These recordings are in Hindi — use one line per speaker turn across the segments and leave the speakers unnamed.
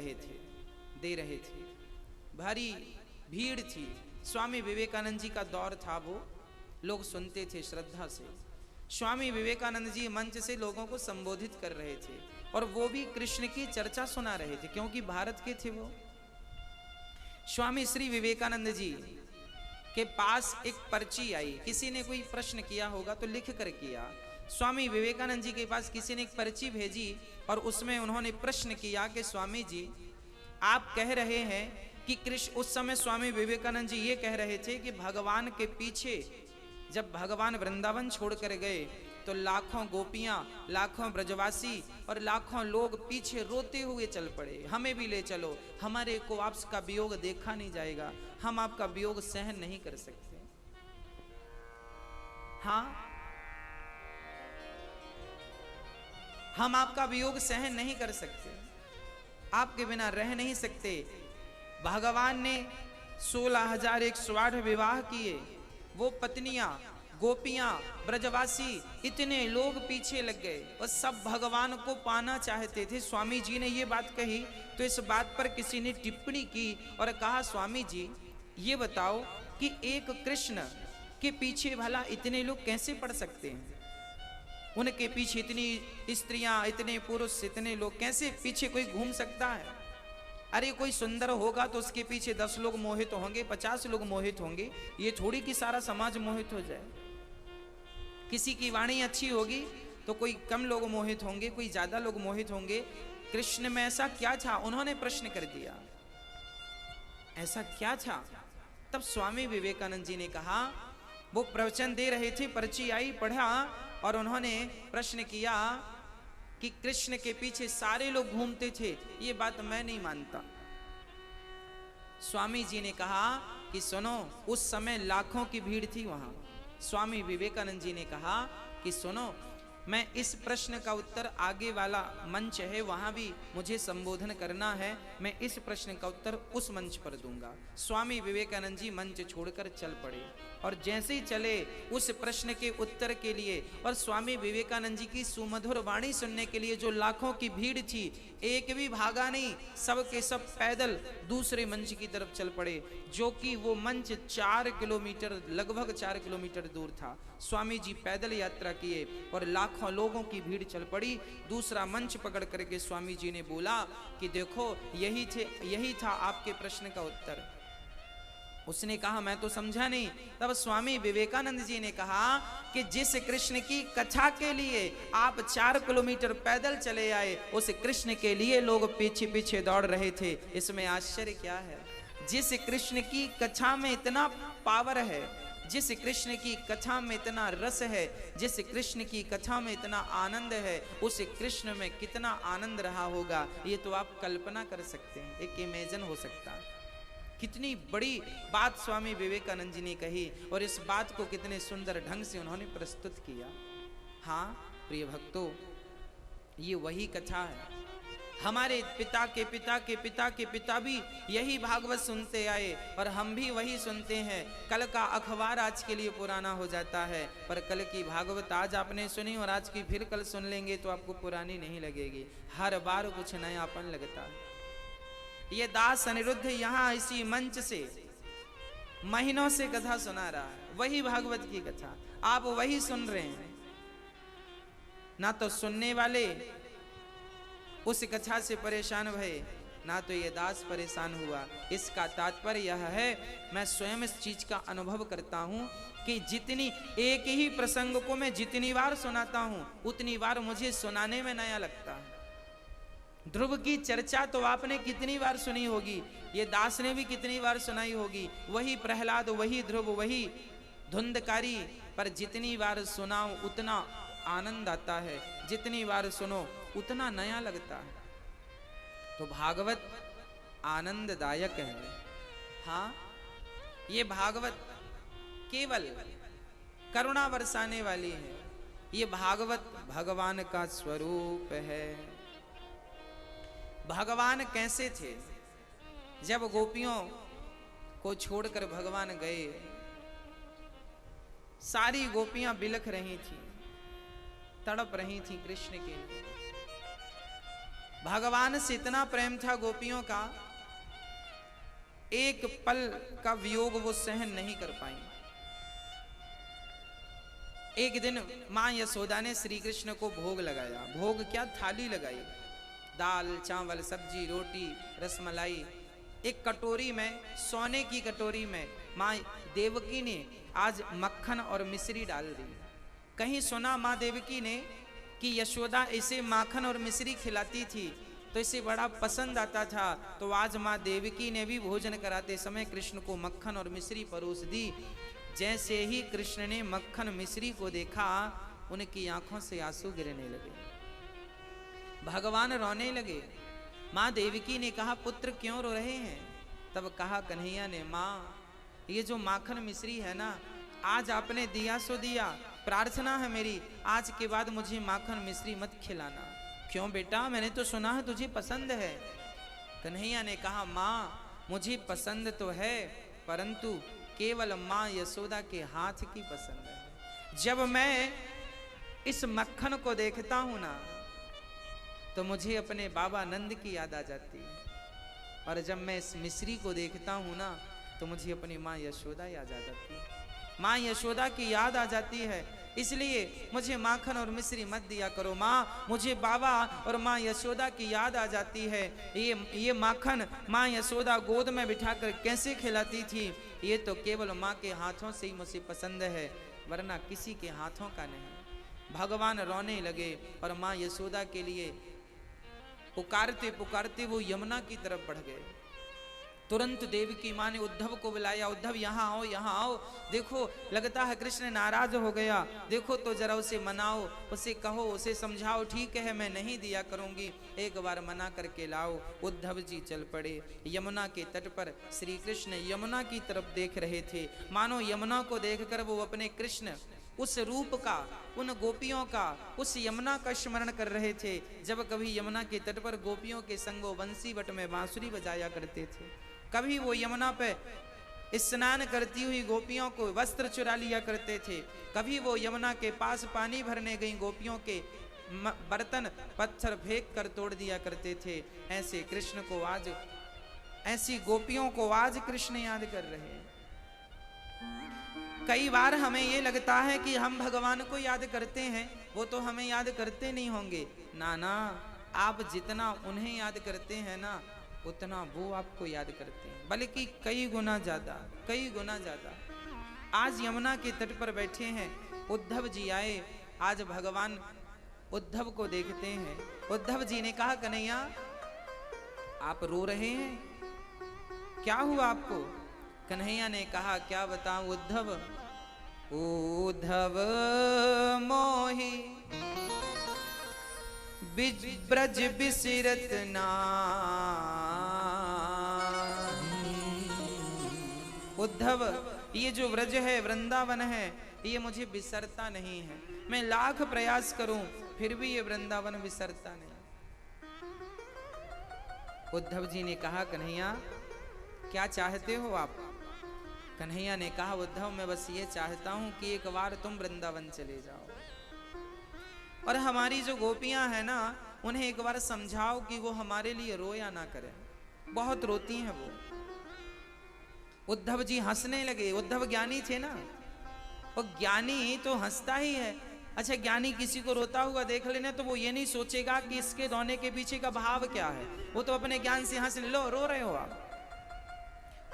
रहे थे, दे रहे थे। भारी भीड़ थी। स्वामी विवेकानंद जी का दौर था, वो लोग सुनते थे श्रद्धा से। स्वामी विवेकानंद जी मंच से लोगों को संबोधित कर रहे थे और वो भी कृष्ण की चर्चा सुना रहे थे, क्योंकि भारत के थे वो। स्वामी श्री विवेकानंद जी के पास एक पर्ची आई। किसी ने कोई प्रश्न किया होगा तो लिख कर किया। स्वामी विवेकानंद जी के पास किसी ने एक पर्ची भेजी और उसमें उन्होंने प्रश्न किया कि स्वामी जी, आप कह रहे हैं कि कृष्ण, उस समय स्वामी विवेकानंद जी ये कह रहे थे कि भगवान के पीछे जब भगवान वृंदावन छोड़कर गए तो लाखों गोपियां, लाखों ब्रजवासी और लाखों लोग पीछे रोते हुए चल पड़े, हमें भी ले चलो, हमारे को आपका वियोग देखा नहीं जाएगा, हम आपका वियोग सहन नहीं कर सकते। हाँ, हम आपका वियोग सहन नहीं कर सकते, आपके बिना रह नहीं सकते। भगवान ने 16,108 विवाह किए, वो पत्नियां, गोपियां, ब्रजवासी, इतने लोग पीछे लग गए और सब भगवान को पाना चाहते थे। स्वामी जी ने ये बात कही तो इस बात पर किसी ने टिप्पणी की और कहा, स्वामी जी ये बताओ कि एक कृष्ण के पीछे भला इतने लोग कैसे पड़ सकते हैं? उनके पीछे इतनी स्त्रियां, इतने पुरुष, इतने लोग, कैसे पीछे कोई घूम सकता है? अरे कोई सुंदर होगा तो उसके पीछे 10 लोग मोहित होंगे, 50 लोग मोहित होंगे, ये थोड़ी कि सारा समाज मोहित हो जाए। किसी की वाणी अच्छी होगी तो कोई कम लोग मोहित होंगे, कोई ज्यादा लोग मोहित होंगे। कृष्ण में ऐसा क्या था? उन्होंने प्रश्न कर दिया, ऐसा क्या था? तब स्वामी विवेकानंद जी ने कहा, वो प्रवचन दे रहे थे, पर्ची आई, पढ़ा और उन्होंने प्रश्न किया कि कृष्ण के पीछे सारे लोग घूमते थे, ये बात मैं नहीं मानता। स्वामी जी ने कहा कि सुनो, उस समय लाखों की भीड़ थी वहां। स्वामी विवेकानंद जी ने कहा कि सुनो, मैं इस प्रश्न का उत्तर, आगे वाला मंच है वहां भी मुझे संबोधन करना है, मैं इस प्रश्न का उत्तर उस मंच पर दूंगा। स्वामी विवेकानंद जी मंच छोड़कर चल पड़े और जैसे ही चले उस प्रश्न के उत्तर के लिए और स्वामी विवेकानंद जी की सुमधुर वाणी सुनने के लिए जो लाखों की भीड़ थी, एक भी भागा नहीं, सब के सब पैदल दूसरे मंच की तरफ चल पड़े, जो कि वो मंच 4 किलोमीटर, लगभग 4 किलोमीटर दूर था। स्वामी जी पैदल यात्रा किए और लाखों लोगों की भीड़ चल पड़ी। दूसरा मंच पकड़ करके स्वामी जी ने बोला कि देखो, यही था आपके प्रश्न का उत्तर। उसने कहा, मैं तो समझा नहीं। तब स्वामी विवेकानंद जी ने कहा कि जिस कृष्ण की कथा के लिए आप 4 किलोमीटर पैदल चले आए, उस कृष्ण के लिए लोग पीछे पीछे दौड़ रहे थे, इसमें आश्चर्य क्या है? जिस कृष्ण की कथा में इतना पावर है, जिस कृष्ण की कथा में इतना रस है, जिस कृष्ण की कथा में इतना आनंद है, उस कृष्ण में कितना आनंद रहा होगा, ये तो आप कल्पना कर सकते हैं, एक इमेजिन हो सकता है। कितनी बड़ी बात स्वामी विवेकानंद जी ने कही और इस बात को कितने सुंदर ढंग से उन्होंने प्रस्तुत किया। हाँ प्रिय भक्तों, ये वही कथा है। हमारे पिता के पिता के पिता के पिता भी यही भागवत सुनते आए और हम भी वही सुनते हैं। कल का अखबार आज के लिए पुराना हो जाता है, पर कल की भागवत आज आपने सुनी और आज की फिर कल सुन लेंगे तो आपको पुरानी नहीं लगेगी, हर बार कुछ नयापन लगता है। ये दास अनिरुद्ध यहाँ इसी मंच से महीनों से कथा सुना रहा है, वही भागवत की कथा आप वही सुन रहे हैं। ना तो सुनने वाले उस कथा से परेशान भये, ना तो ये दास परेशान हुआ। इसका तात्पर्य यह है, मैं स्वयं इस चीज का अनुभव करता हूं कि जितनी एक ही प्रसंग को मैं जितनी बार सुनाता हूं, उतनी बार मुझे सुनाने में नया लगता है। ध्रुव की चर्चा तो आपने कितनी बार सुनी होगी, ये दास ने भी कितनी बार सुनाई होगी, वही प्रहलाद, वही ध्रुव, वही धुंधकारी, पर जितनी बार सुनाओ उतना आनंद आता है, जितनी बार सुनो उतना नया लगता है। तो भागवत आनंददायक है। हाँ, ये भागवत केवल करुणा बरसाने वाली है। ये भागवत भगवान का स्वरूप है। भगवान कैसे थे? जब गोपियों को छोड़कर भगवान गए, सारी गोपियां बिलख रही थी, तड़प रही थी कृष्ण के लिए। भगवान से इतना प्रेम था गोपियों का, एक पल का वियोग वो सहन नहीं कर पाई। एक दिन मां यशोदा ने श्री कृष्ण को भोग लगाया। भोग क्या, थाली लगाई, दाल चावल सब्जी रोटी रसमलाई। एक कटोरी में, सोने की कटोरी में मां देवकी ने आज मक्खन और मिश्री डाल दी। कहीं सुना मां देवकी ने कि यशोदा इसे माखन और मिश्री खिलाती थी तो इसे बड़ा पसंद आता था, तो आज मां देवकी ने भी भोजन कराते समय कृष्ण को मक्खन और मिश्री परोस दी। जैसे ही कृष्ण ने मक्खन मिश्री को देखा, उनकी आंखों से आंसू गिरने लगे, भगवान रोने लगे। मां देवकी ने कहा, पुत्र क्यों रो रहे हैं? तब कहा कन्हैया ने, मां ये जो माखन मिश्री है ना, आज आपने दिया सो दिया, प्रार्थना है मेरी आज के बाद मुझे माखन मिश्री मत खिलाना। क्यों बेटा, मैंने तो सुना है तुझे पसंद है। कन्हैया ने कहा, मां मुझे पसंद तो है, परंतु केवल मां यशोदा के हाथ की पसंद है। जब मैं इस मक्खन को देखता हूं ना, तो मुझे अपने बाबा नंद की याद आ जाती है, और जब मैं इस मिश्री को देखता हूं ना, तो मुझे अपनी मां यशोदा याद आ जाती है। मां यशोदा की याद आ जाती है, इसलिए मुझे माखन और मिश्री मत दिया करो। माँ, मुझे बाबा और माँ यशोदा की याद आ जाती है। ये माखन माँ यशोदा गोद में बिठाकर कैसे खिलाती थी, ये तो केवल माँ के हाथों से ही मुझे पसंद है, वरना किसी के हाथों का नहीं। भगवान रोने लगे और माँ यशोदा के लिए पुकारते पुकारते वो यमुना की तरफ बढ़ गए। तुरंत देवकी माँ ने उद्धव को बुलाया, उद्धव यहाँ आओ, यहाँ आओ। देखो लगता है कृष्ण नाराज हो गया, देखो तो जरा उसे मनाओ, उसे कहो, उसे समझाओ। ठीक है मैं नहीं दिया करूंगी, एक बार मना करके लाओ। उद्धव जी चल पड़े। यमुना के तट पर श्री कृष्ण यमुना की तरफ देख रहे थे, मानो यमुना को देखकर वो अपने कृष्ण उस रूप का, उन गोपियों का, उस यमुना का स्मरण कर रहे थे। जब कभी यमुना के तट पर गोपियों के संगो बंसी बट में बांसुरी बजाया करते थे, कभी वो यमुना पे स्नान करती हुई गोपियों को वस्त्र चुरा लिया करते थे, कभी वो यमुना के पास पानी भरने गई गोपियों के बर्तन पत्थर फेंक कर तोड़ दिया करते थे। ऐसे कृष्ण को आज, ऐसी गोपियों को आज कृष्ण याद कर रहे हैं। कई बार हमें ये लगता है कि हम भगवान को याद करते हैं, वो तो हमें याद करते नहीं होंगे। ना ना, आप जितना उन्हें याद करते हैं ना, उतना वो आपको याद करते हैं, बल्कि कई गुना ज्यादा, कई गुना ज्यादा। आज यमुना के तट पर बैठे हैं, उद्धव जी आए। आज भगवान उद्धव को देखते हैं। उद्धव जी ने कहा, कन्हैया आप रो रहे हैं, क्या हुआ आपको? कन्हैया ने कहा, क्या बताऊं उद्धव, उद्धव मोही ब्रज बिसरत नाही। उद्धव, ये जो व्रज है, वृंदावन है, ये मुझे बिसरता नहीं है। मैं लाख प्रयास करूं फिर भी ये वृंदावन बिसरता नहीं। उद्धव जी ने कहा, कन्हैया क्या चाहते हो आप? कन्हैया ने कहा, उद्धव मैं बस ये चाहता हूं कि एक बार तुम वृंदावन चले जाओ, और हमारी जो गोपियां हैं ना, उन्हें एक बार समझाओ कि वो हमारे लिए रोया ना करें, बहुत रोती हैं वो। उद्धव जी हंसने लगे। उद्धव ज्ञानी थे ना, और ज्ञानी तो हंसता ही है। अच्छा, ज्ञानी किसी को रोता हुआ देख लेना तो वो ये नहीं सोचेगा कि इसके रोने के पीछे का भाव क्या है, वो तो अपने ज्ञान से हंस लो, रो रहे हो आप।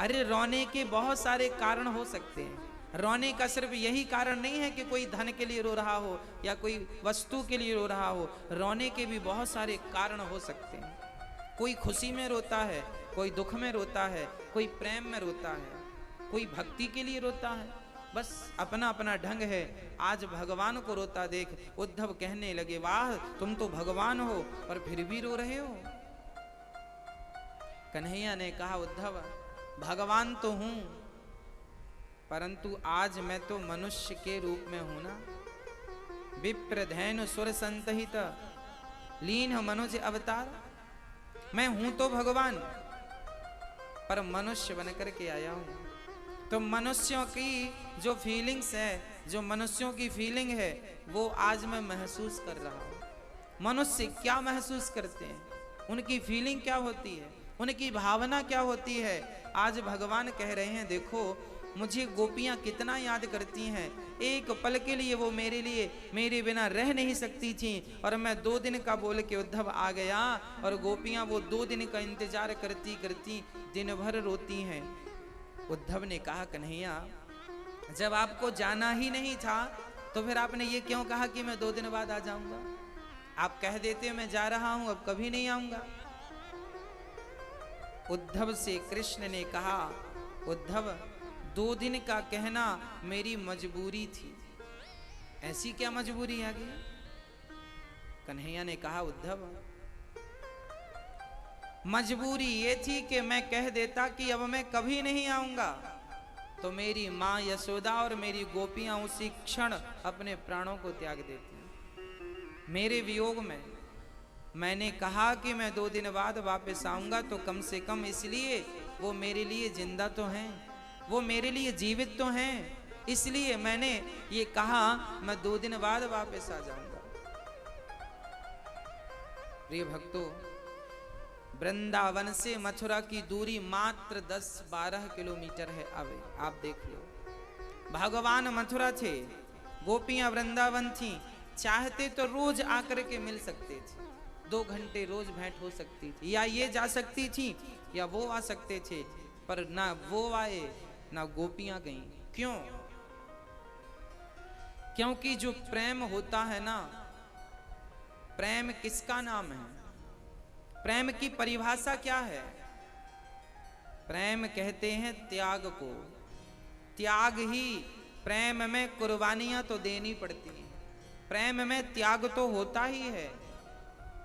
अरे रोने के बहुत सारे कारण हो सकते हैं। रोने का सिर्फ यही कारण नहीं है कि कोई धन के लिए रो रहा हो या कोई वस्तु के लिए रो रहा हो। रोने के भी बहुत सारे कारण हो सकते हैं। कोई खुशी में रोता है, कोई दुख में रोता है, कोई प्रेम में रोता है, कोई भक्ति के लिए रोता है। बस अपना अपना ढंग है। आज भगवान को रोता देख उद्धव कहने लगे, वाह तुम तो भगवान हो और फिर भी रो रहे हो। कन्हैया ने कहा, उद्धव भगवान तो हूं, परंतु आज मैं तो मनुष्य के रूप में हूं ना। विप्र धैनु सुर संतहित लीन मनुज अवतार। मैं हूं तो भगवान, पर मनुष्य बनकर के आया हूं। तो मनुष्यों की जो फीलिंग्स है, जो मनुष्यों की फीलिंग है, वो आज मैं महसूस कर रहा हूं। मनुष्य क्या महसूस करते हैं? उनकी फीलिंग क्या होती है, उनकी भावना क्या होती है। आज भगवान कह रहे हैं देखो मुझे गोपियां कितना याद करती हैं, एक पल के लिए वो मेरे लिए मेरे बिना रह नहीं सकती थी, और मैं 2 दिन का बोल के उद्धव आ गया, और गोपियां वो 2 दिन का इंतजार करती करती दिन भर रोती हैं। उद्धव ने कहा कन्हैया जब आपको जाना ही नहीं था तो फिर आपने ये क्यों कहा कि मैं 2 दिन बाद आ जाऊंगा? आप कह देते मैं जा रहा हूं अब कभी नहीं आऊंगा। उद्धव से कृष्ण ने कहा उद्धव 2 दिन का कहना मेरी मजबूरी थी। ऐसी क्या मजबूरी आ गई? कन्हैया ने कहा उद्धव मजबूरी ये थी कि मैं कह देता कि अब मैं कभी नहीं आऊंगा, तो मेरी मां यशोदा और मेरी गोपियां उसी क्षण अपने प्राणों को त्याग देती। मेरे वियोग में मैंने कहा कि मैं 2 दिन बाद वापस आऊंगा, तो कम से कम इसलिए वो मेरे लिए जिंदा तो हैं, वो मेरे लिए जीवित तो हैं, इसलिए मैंने ये कहा मैं 2 दिन बाद वापस आ जाऊंगा। प्रिय भक्तों, वृंदावन से मथुरा की दूरी मात्र 10-12 किलोमीटर है। अब आप देख लो, भगवान मथुरा थे, गोपियां वृंदावन थी, चाहते तो रोज आकर के मिल सकते थे, 2 घंटे रोज भेंट हो सकती थी, या ये जा सकती थी या वो आ सकते थे, पर ना वो आए ना गोपियां गईं। क्यों? क्योंकि जो प्रेम होता है ना, प्रेम किसका नाम है? प्रेम की परिभाषा क्या है? प्रेम कहते हैं त्याग को। त्याग ही, प्रेम में कुर्बानियां तो देनी पड़ती हैं, प्रेम में त्याग तो होता ही है।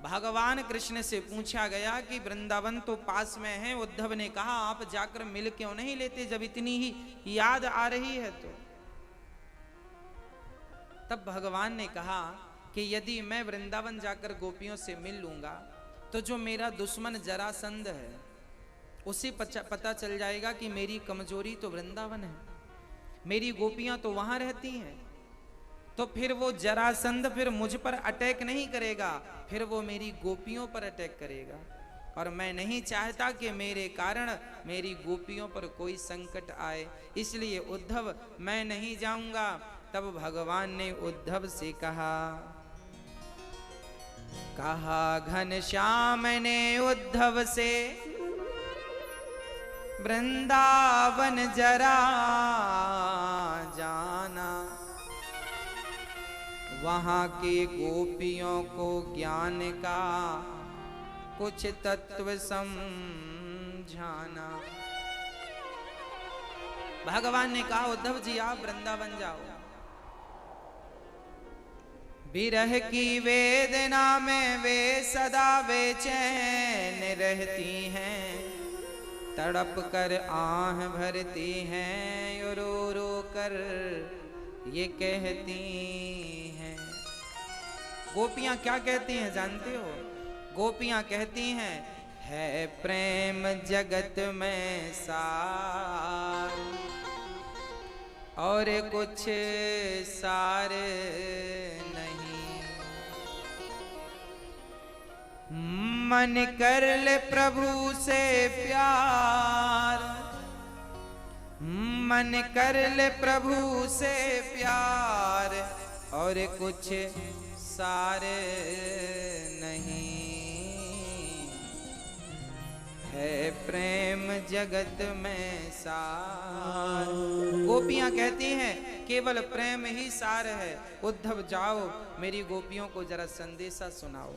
भगवान कृष्ण से पूछा गया कि वृंदावन तो पास में है, उद्धव ने कहा आप जाकर मिल क्यों नहीं लेते जब इतनी ही याद आ रही है तो। तब भगवान ने कहा कि यदि मैं वृंदावन जाकर गोपियों से मिल लूंगा तो जो मेरा दुश्मन जरासंध है उसे पता चल जाएगा कि मेरी कमजोरी तो वृंदावन है, मेरी गोपियां तो वहां रहती हैं, तो फिर वो जरासंध फिर मुझ पर अटैक नहीं करेगा, फिर वो मेरी गोपियों पर अटैक करेगा, और मैं नहीं चाहता कि मेरे कारण मेरी गोपियों पर कोई संकट आए, इसलिए उद्धव मैं नहीं जाऊंगा। तब भगवान ने उद्धव से कहा घनश्याम ने उद्धव से वृंदावन जरा जाना, वहां के गोपियों को ज्ञान का कुछ तत्व समझाना। भगवान ने कहा उद्धव जी आप वृंदावन जाओ, विरह की वेदना में वे सदा बेचैन रहती हैं, तड़प कर आह भरती हैं, रो रो कर ये कहती हैं। गोपियां क्या कहती हैं जानते हो? गोपियां कहती हैं है प्रेम जगत में सार और कुछ सार नहीं, मन कर ले प्रभु से प्यार, मन कर ले प्रभु से प्यार और कुछ सार नहीं, है प्रेम जगत में सार। गोपियां कहती हैं केवल प्रेम ही सार है। उद्धव जाओ मेरी गोपियों को जरा संदेशा सुनाओ।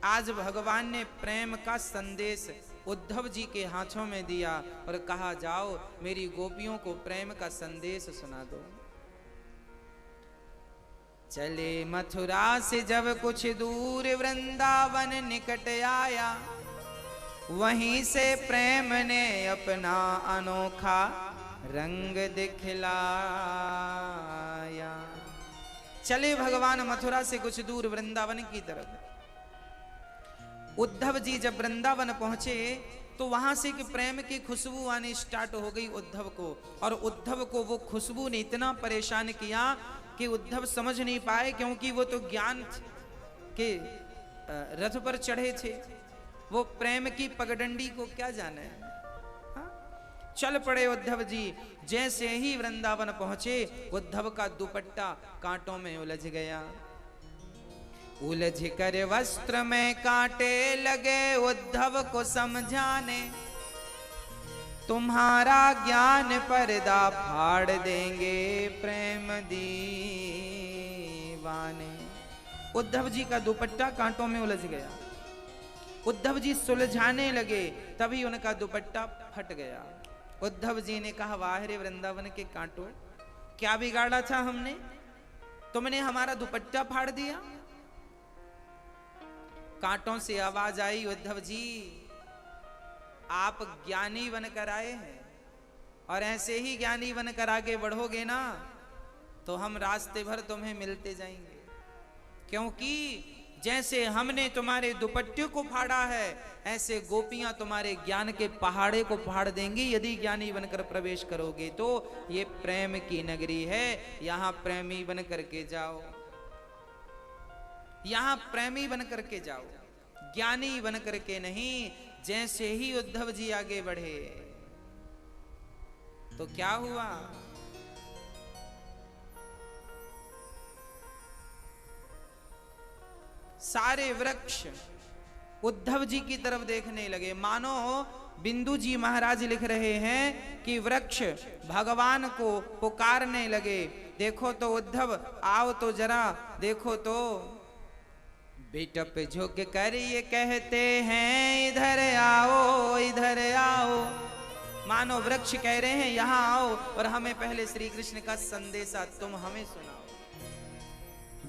आज भगवान ने प्रेम का संदेश उद्धव जी के हाथों में दिया और कहा जाओ मेरी गोपियों को प्रेम का संदेश सुना दो। चले मथुरा से जब कुछ दूर वृंदावन निकट आया, वहीं से प्रेम ने अपना अनोखा रंग दिखलाया। चले भगवान मथुरा से कुछ दूर वृंदावन की तरफ। उद्धव जी जब वृंदावन पहुंचे तो वहां से कि प्रेम की खुशबू आनी स्टार्ट हो गई उद्धव को, और उद्धव को वो खुशबू ने इतना परेशान किया कि उद्धव समझ नहीं पाए, क्योंकि वो तो ज्ञान के रथ पर चढ़े थे, वो प्रेम की पगडंडी को क्या जाने। चल पड़े उद्धव जी। जैसे ही वृंदावन पहुंचे, उद्धव का दुपट्टा कांटों में उलझ गया। उलझ कर वस्त्र में कांटे लगे, उद्धव को समझाने, तुम्हारा ज्ञान पर्दा फाड़ देंगे प्रेम दीवाने। उद्धव जी का दुपट्टा कांटों में उलझ गया। उद्धव जी सुलझाने लगे, तभी उनका दुपट्टा फट गया। उद्धव जी ने कहा, वाह रे वृंदावन के कांटों, क्या बिगाड़ा था हमने, तुमने हमारा दुपट्टा फाड़ दिया। कांटों से आवाज आई, उद्धव जी आप ज्ञानी बनकर आए हैं, और ऐसे ही ज्ञानी बनकर आगे बढ़ोगे ना तो हम रास्ते भर तुम्हें मिलते जाएंगे, क्योंकि जैसे हमने तुम्हारे दुपट्टे को फाड़ा है, ऐसे गोपियां तुम्हारे ज्ञान के पहाड़े को फाड़ देंगी यदि ज्ञानी बनकर प्रवेश करोगे तो। ये प्रेम की नगरी है, यहां प्रेमी बन करके जाओ, यहां प्रेमी बन करके जाओ, ज्ञानी बन करके नहीं। जैसे ही उद्धव जी आगे बढ़े तो क्या हुआ, सारे वृक्ष उद्धव जी की तरफ देखने लगे, मानो बिंदु जी महाराज लिख रहे हैं कि वृक्ष भगवान को पुकारने लगे। देखो तो उद्धव, आओ तो जरा देखो तो। बेटप झुक कर ये कहते हैं, इधर आओ इधर आओ। मानो वृक्ष कह रहे हैं यहां आओ और हमें पहले श्री कृष्ण का संदेशा तुम हमें सुनाओ।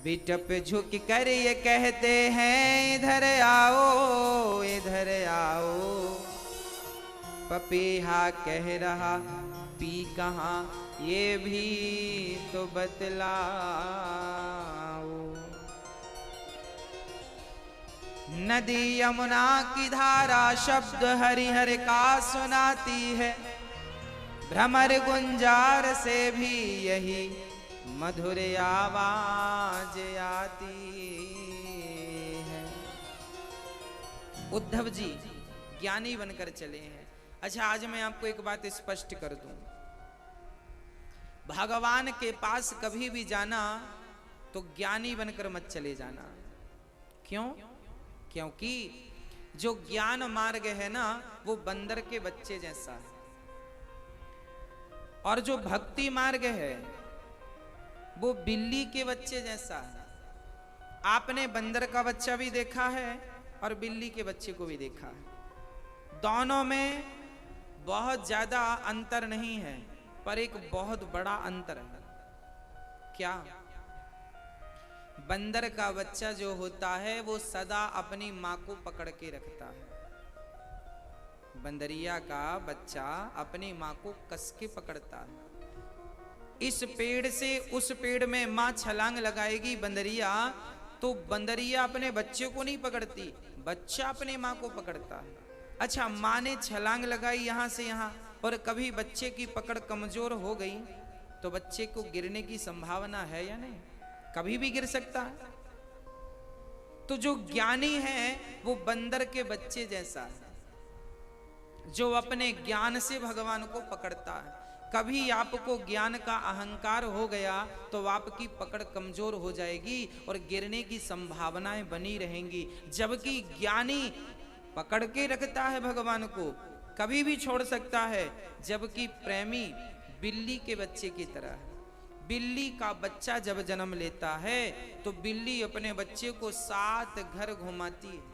बिटप झुक कर ये कहते हैं, इधर आओ इधर आओ। पपीहा कह रहा पी कहां ये भी तो बतलाओ। नदी यमुना की धारा शब्द हरिहर का सुनाती है, भ्रमर गुंजार से भी यही मधुर आवाज आती है। उद्धव जी ज्ञानी बनकर चले हैं। अच्छा, आज मैं आपको एक बात स्पष्ट कर दूं, भगवान के पास कभी भी जाना तो ज्ञानी बनकर मत चले जाना। क्यों? क्योंकि जो ज्ञान मार्ग है ना, वो बंदर के बच्चे जैसा है, और जो भक्ति मार्ग है वो बिल्ली के बच्चे जैसा है। आपने बंदर का बच्चा भी देखा है और बिल्ली के बच्चे को भी देखा है। दोनों में बहुत ज्यादा अंतर नहीं है, पर एक बहुत बड़ा अंतर है। क्या? बंदर का बच्चा जो होता है वो सदा अपनी मां को पकड़ के रखता है। बंदरिया का बच्चा अपनी मां को कस के पकड़ता है। इस पेड़ से उस पेड़ में मां छलांग लगाएगी बंदरिया, तो बंदरिया अपने बच्चे को नहीं पकड़ती, बच्चा अपने मां को पकड़ता है। अच्छा, मां ने छलांग लगाई यहां से यहां, और कभी बच्चे की पकड़ कमजोर हो गई तो बच्चे को गिरने की संभावना है या नहीं? कभी भी गिर सकता है। तो जो ज्ञानी है वो बंदर के बच्चे जैसा है, जो अपने ज्ञान से भगवान को पकड़ता है। कभी आपको ज्ञान का अहंकार हो गया तो आपकी पकड़ कमजोर हो जाएगी और गिरने की संभावनाएं बनी रहेंगी। जबकि ज्ञानी पकड़ के रखता है भगवान को, कभी भी छोड़ सकता है। जबकि प्रेमी बिल्ली के बच्चे की तरह है। बिल्ली का बच्चा जब जन्म लेता है तो बिल्ली अपने बच्चे को 7 घर घुमाती है।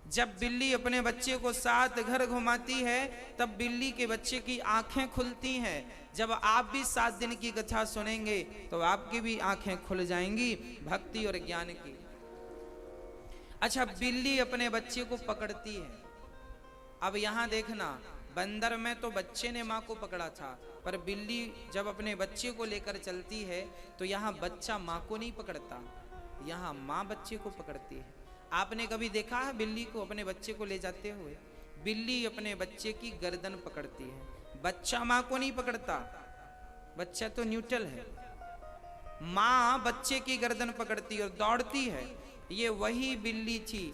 जब बिल्ली अपने बच्चे को 7 घर घुमाती है तब बिल्ली के बच्चे की आंखें खुलती हैं। जब आप भी 7 दिन की कथा सुनेंगे तो आपकी भी आंखें खुल जाएंगी भक्ति और ज्ञान की। अच्छा, बिल्ली अपने बच्चे को पकड़ती है। अब यहां देखना, बंदर में तो बच्चे ने मां को पकड़ा था, पर बिल्ली जब अपने बच्चे को लेकर चलती है तो यहाँ बच्चा मां को नहीं पकड़ता, यहाँ मां बच्चे को पकड़ती है। आपने कभी देखा है बिल्ली को अपने बच्चे को ले जाते हुए? बिल्ली अपने बच्चे की गर्दन पकड़ती है, बच्चा मां को नहीं पकड़ता। बच्चा तो न्यूट्रल है, मां बच्चे की गर्दन पकड़ती और दौड़ती है। ये वही बिल्ली थी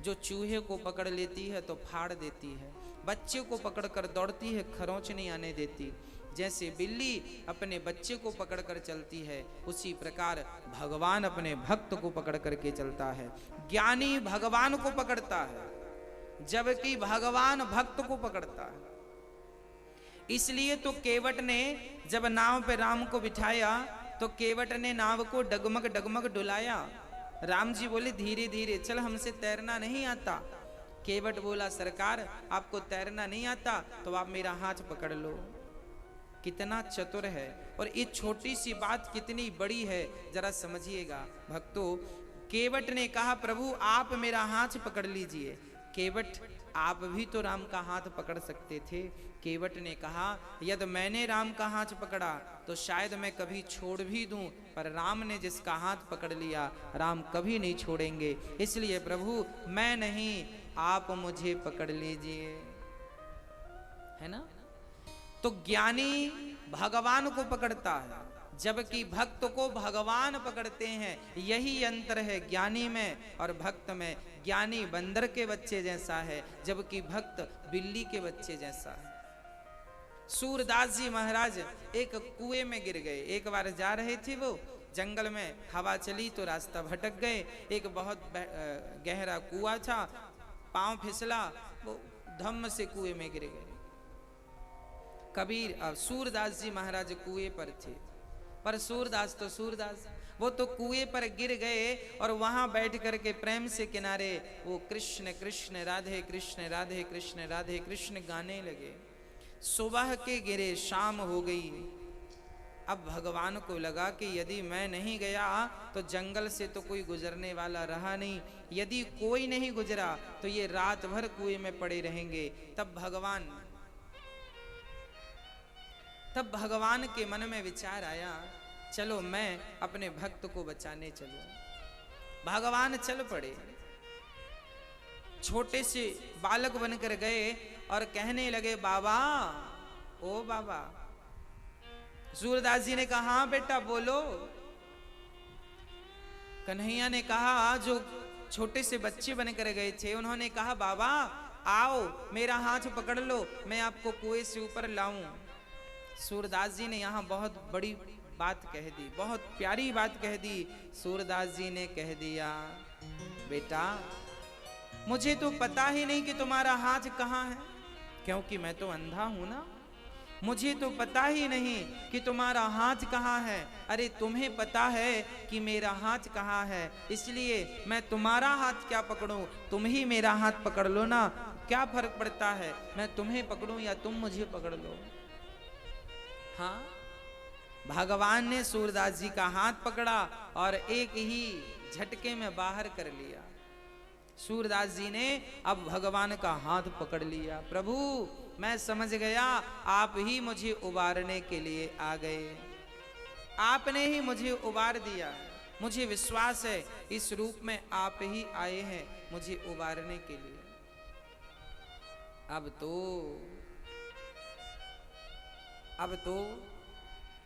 जो चूहे को पकड़ लेती है तो फाड़ देती है, बच्चे को पकड़कर दौड़ती है, खरोंच नहीं आने देती। जैसे बिल्ली अपने बच्चे को पकड़कर चलती है, उसी प्रकार भगवान अपने भक्त को पकड़ करके चलता है। ज्ञानी भगवान को पकड़ता है, जबकि भगवान भक्त को पकड़ता है। इसलिए तो केवट ने जब नाव पे राम को बिठाया तो केवट ने नाव को डगमग डगमग डुलाया। राम जी बोले धीरे धीरे चल, हमसे तैरना नहीं आता। केवट बोला सरकार आपको तैरना नहीं आता तो आप मेरा हाथ पकड़ लो। कितना चतुर है, और ये छोटी सी बात कितनी बड़ी है जरा समझिएगा भक्तों। केवट ने कहा प्रभु आप मेरा हाथ पकड़ लीजिए। केवट आप भी तो राम का हाथ पकड़ सकते थे। केवट ने कहा यदि मैंने राम का हाथ पकड़ा तो शायद मैं कभी छोड़ भी दूं, पर राम ने जिसका हाथ पकड़ लिया राम कभी नहीं छोड़ेंगे। इसलिए प्रभु मैं नहीं, आप मुझे पकड़ लीजिए, है ना। तो ज्ञानी भगवान को पकड़ता है, जबकि भक्त को भगवान पकड़ते हैं। यही अंतर है ज्ञानी में और भक्त में। ज्ञानी बंदर के बच्चे जैसा है, जबकि भक्त बिल्ली के बच्चे जैसा है। सूरदास जी महाराज एक कुएं में गिर गए। एक बार जा रहे थे वो जंगल में, हवा चली तो रास्ता भटक गए। एक बहुत गहरा कुआं था, पांव फिसला, वो धम्म से कुएं में गिर गए। कबीर सूरदास जी महाराज कुएं पर थे, पर सूरदास तो सूरदास, वो तो कुएं पर गिर गए और वहां बैठ करके प्रेम से किनारे वो कृष्ण कृष्ण राधे कृष्ण राधे कृष्ण राधे कृष्ण गाने लगे। सुबह के गिरे शाम हो गई। अब भगवान को लगा कि यदि मैं नहीं गया तो जंगल से तो कोई गुजरने वाला रहा नहीं, यदि कोई नहीं गुजरा तो ये रात भर कुएं में पड़े रहेंगे। तब भगवान के मन में विचार आया चलो मैं अपने भक्त को बचाने चलूं। भगवान चल पड़े, छोटे से बालक बनकर गए और कहने लगे बाबा, ओ बाबा। सूरदास जी ने कहा हाँ बेटा बोलो। कन्हैया ने कहा, जो छोटे से बच्चे बनकर गए थे उन्होंने कहा बाबा आओ मेरा हाथ पकड़ लो, मैं आपको कुएं से ऊपर लाऊं। सूरदास जी ने यहाँ बहुत बड़ी बात कह दी, बहुत प्यारी बात कह दी। सूरदास जी ने कह दिया बेटा मुझे तो पता ही नहीं कि तुम्हारा हाथ कहाँ है, क्योंकि मैं तो अंधा हूं ना। मुझे तो पता ही नहीं कि तुम्हारा हाथ कहाँ है। अरे तुम्हें पता है कि मेरा हाथ कहाँ है, इसलिए मैं तुम्हारा हाथ क्या पकड़ूं, तुम ही मेरा हाथ पकड़ लो ना। क्या फर्क पड़ता है मैं तुम्हें पकड़ूं या तुम मुझे पकड़ लो। हाँ, भगवान ने सूरदास जी का हाथ पकड़ा और एक ही झटके में बाहर कर लिया। सूरदास जी ने अब भगवान का हाथ पकड़ लिया। प्रभु मैं समझ गया आप ही मुझे उबारने के लिए आ गए, आपने ही मुझे उबार दिया। मुझे विश्वास है इस रूप में आप ही आए हैं मुझे उबारने के लिए। अब तो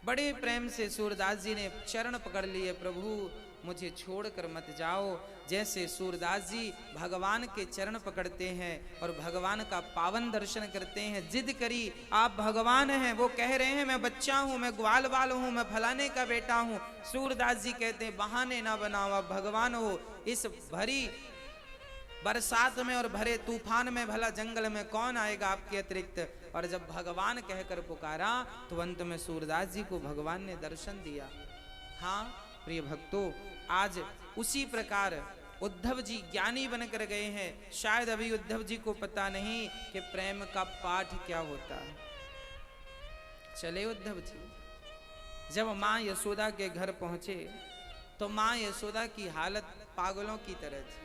बड़े प्रेम से सूरदास जी ने चरण पकड़ लिए, प्रभु मुझे छोड़कर मत जाओ। जैसे सूरदास जी भगवान के चरण पकड़ते हैं और भगवान का पावन दर्शन करते हैं, जिद करी आप भगवान हैं। वो कह रहे हैं मैं बच्चा हूं, मैं ग्वाल बाल हूं, मैं फलाने का बेटा हूं। सूरदास जी कहते हैं बहाने ना बनाओ, आप भगवान हो। इस भरी बरसात में और भरे तूफान में भला जंगल में कौन आएगा आपके अतिरिक्त। और जब भगवान कहकर पुकारा तो अंत में सूरदास जी को भगवान ने दर्शन दिया। हाँ प्रिय भक्तों, आज उसी प्रकार उद्धव जी ज्ञानी बनकर गए हैं। शायद अभी उद्धव जी को पता नहीं कि प्रेम का पाठ क्या होता है। चले उद्धव जी, जब मां यशोदा के घर पहुंचे तो मां यशोदा की हालत पागलों की तरह थी।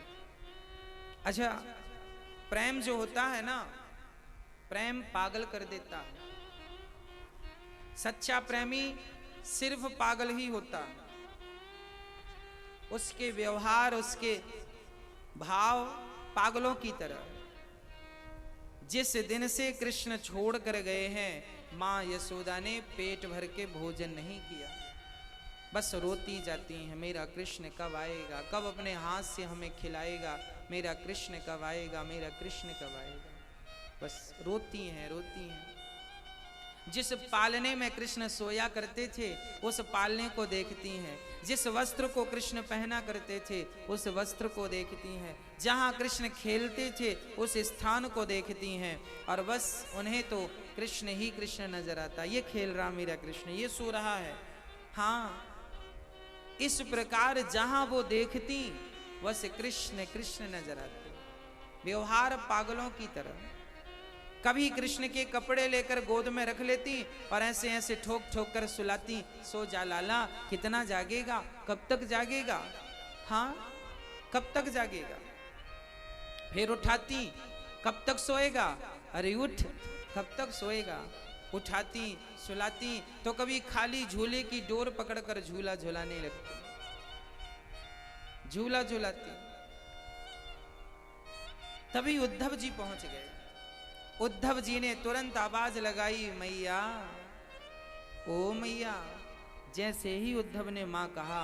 अच्छा, प्रेम जो होता है ना, प्रेम पागल कर देता है। सच्चा प्रेमी सिर्फ पागल ही होता है। उसके व्यवहार, उसके भाव पागलों की तरह। जिस दिन से कृष्ण छोड़ कर गए हैं, मां यशोदा ने पेट भर के भोजन नहीं किया, बस रोती जाती हैं मेरा कृष्ण कब आएगा, कब अपने हाथ से हमें खिलाएगा। मेरा कृष्ण कब आएगा, मेरा कृष्ण कब आएगा। बस रोती हैं रोती हैं। जिस पालने में कृष्ण सोया करते थे उस पालने को देखती हैं, जिस वस्त्र को कृष्ण पहना करते थे उस वस्त्र को देखती हैं, जहाँ कृष्ण खेलते थे उस स्थान को देखती हैं, और बस उन्हें तो कृष्ण ही कृष्ण नजर आता। ये खेल रहा मेरा कृष्ण, ये सो रहा है। हाँ, इस प्रकार जहाँ वो देखती बस कृष्ण कृष्ण नजर आते। व्यवहार पागलों की तरह। कभी कृष्ण के कपड़े लेकर गोद में रख लेती और ऐसे ऐसे ठोक ठोक कर सुलाती, सो जा लाला, कितना जागेगा, कब तक जागेगा, हाँ कब तक जागेगा। फिर उठाती, कब तक सोएगा, अरे उठ, कब तक सोएगा। उठाती सुलाती तो कभी खाली झूले की डोर पकड़कर झूला झुलाने लगती, झूला झुलाती। तभी उद्धव जी पहुंच गए। उद्धव जी ने तुरंत आवाज लगाई, मैया, ओ मैया। जैसे ही उद्धव ने मां कहा,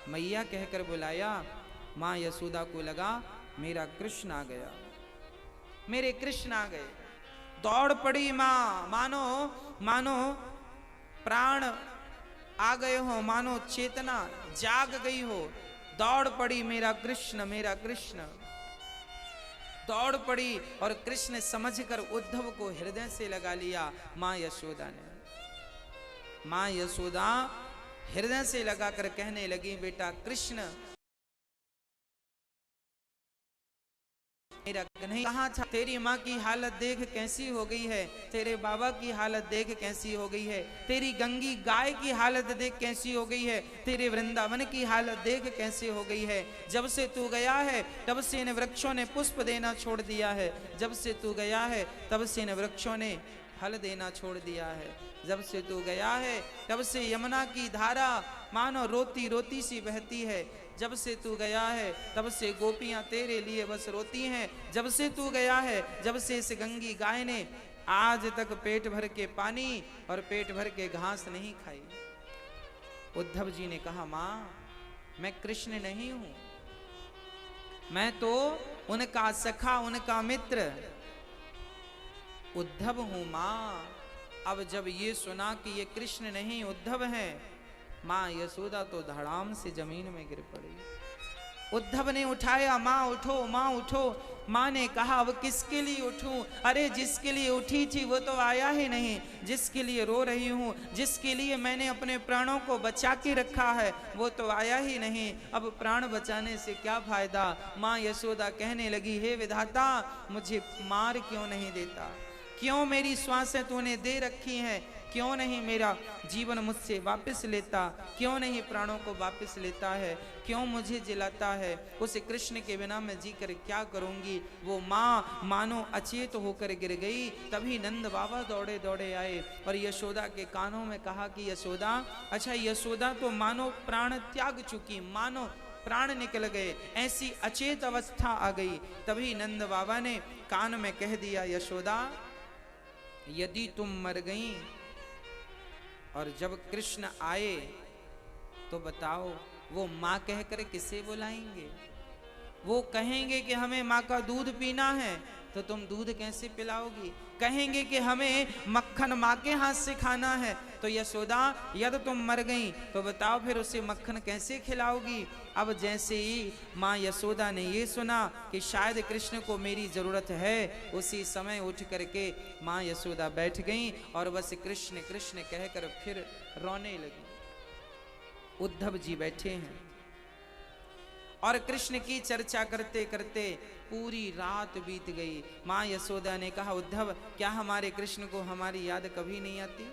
मैया कहकर बुलाया, मां यशोदा को लगा मेरा कृष्ण आ गया, मेरे कृष्ण आ गए। दौड़ पड़ी मां, मानो मानो प्राण आ गए हो, मानो चेतना जाग गई हो। दौड़ पड़ी, मेरा कृष्ण, मेरा कृष्ण। दौड़ पड़ी और कृष्ण समझकर उद्धव को हृदय से लगा लिया मां यशोदा ने। मां यशोदा हृदय से लगाकर कहने लगी, बेटा कृष्ण मेरा नहीं कहाँ था। तेरी माँ की हालत देख कैसी हो गई है, तेरे बाबा की हालत देख कैसी हो गई है, तेरी गंगी गाय की हालत देख कैसी हो गई है, तेरे वृंदावन की हालत देख कैसी हो गई है। जब से तू गया है तब से इन वृक्षों ने पुष्प देना छोड़ दिया है, जब से तू गया है तब से इन वृक्षों ने फल देना छोड़ दिया है, जब से तू गया है तब से यमुना की धारा मानो रोती रोती सी बहती है, जब से तू गया है तब से गोपियां तेरे लिए बस रोती हैं, जब से तू गया है, जब से इस गंगी गाय ने आज तक पेट भर के पानी और पेट भर के घास नहीं खाई। उद्धव जी ने कहा, मां मैं कृष्ण नहीं हूं, मैं तो उनका सखा, उनका मित्र उद्धव हूं मां। अब जब ये सुना कि ये कृष्ण नहीं उद्धव हैं, मां यशोदा तो धड़ाम से जमीन में गिर पड़ी। उद्धव ने उठाया, मां उठो, मां उठो। मां ने कहा, अब किसके लिए उठूं? अरे जिसके लिए उठी थी वो तो आया ही नहीं, जिसके लिए रो रही हूं, जिसके लिए मैंने अपने प्राणों को बचा के रखा है वो तो आया ही नहीं, अब प्राण बचाने से क्या फायदा। मां यशोदा कहने लगी, हे विधाता मुझे मार क्यों नहीं देता, क्यों मेरी श्वासें तूने दे रखी हैं, क्यों नहीं मेरा जीवन मुझसे वापस लेता, क्यों नहीं प्राणों को वापस लेता है, क्यों मुझे जिलाता है। उस कृष्ण के बिना मैं जी कर क्या करूंगी। वो माँ मानो अचेत होकर गिर गई। तभी नंद बाबा दौड़े दौड़े आए और यशोदा के कानों में कहा कि यशोदा, अच्छा यशोदा तो मानो प्राण त्याग चुकी, मानो प्राण निकल गए, ऐसी अचेत अवस्था आ गई। तभी नंद बाबा ने कान में कह दिया, यशोदा यदि तुम मर गई और जब कृष्ण आए तो बताओ वो माँ कहकर किसे बुलाएंगे। वो कहेंगे कि हमें माँ का दूध पीना है तो तुम दूध कैसे पिलाओगी। कहेंगे कि हमें मक्खन माँ के हाथ से खाना है तो यशोदा यदि तुम मर गई तो बताओ फिर उसे मक्खन कैसे खिलाओगी। अब जैसे ही माँ यशोदा ने ये सुना कि शायद कृष्ण को मेरी जरूरत है, उसी समय उठ करके माँ यशोदा बैठ गई और बस कृष्ण कृष्ण कहकर फिर रोने लगी। उद्धव जी बैठे हैं और कृष्ण की चर्चा करते करते पूरी रात बीत गई। माँ यशोदा ने कहा, उद्धव क्या हमारे कृष्ण को हमारी याद कभी नहीं आती,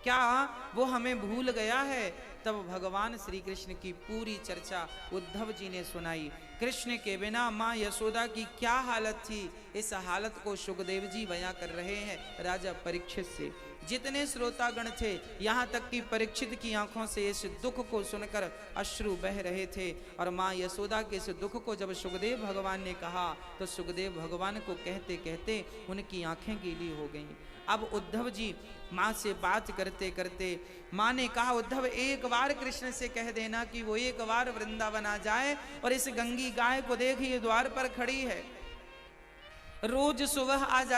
क्या वो हमें भूल गया है। तब भगवान श्री कृष्ण की पूरी चर्चा उद्धव जी ने सुनाई। कृष्ण के बिना माँ यशोदा की क्या हालत थी, इस हालत को सुखदेव जी बयां कर रहे हैं राजा परीक्षित से। जितने श्रोतागण थे, यहाँ तक कि परीक्षित की आंखों से इस दुख को सुनकर अश्रु बह रहे थे। और माँ यशोदा के इस दुख को जब सुखदेव भगवान ने कहा तो सुखदेव भगवान को कहते कहते उनकी आंखें गीली हो गईं। अब उद्धव जी माँ से बात करते करते माँ ने कहा, उद्धव एक बार कृष्ण से कह देना कि वो एक बार वृंदावन आ जाए और इस गंगी की गाय को देखिए द्वार पर खड़ी है, रोज सुबह आ जाती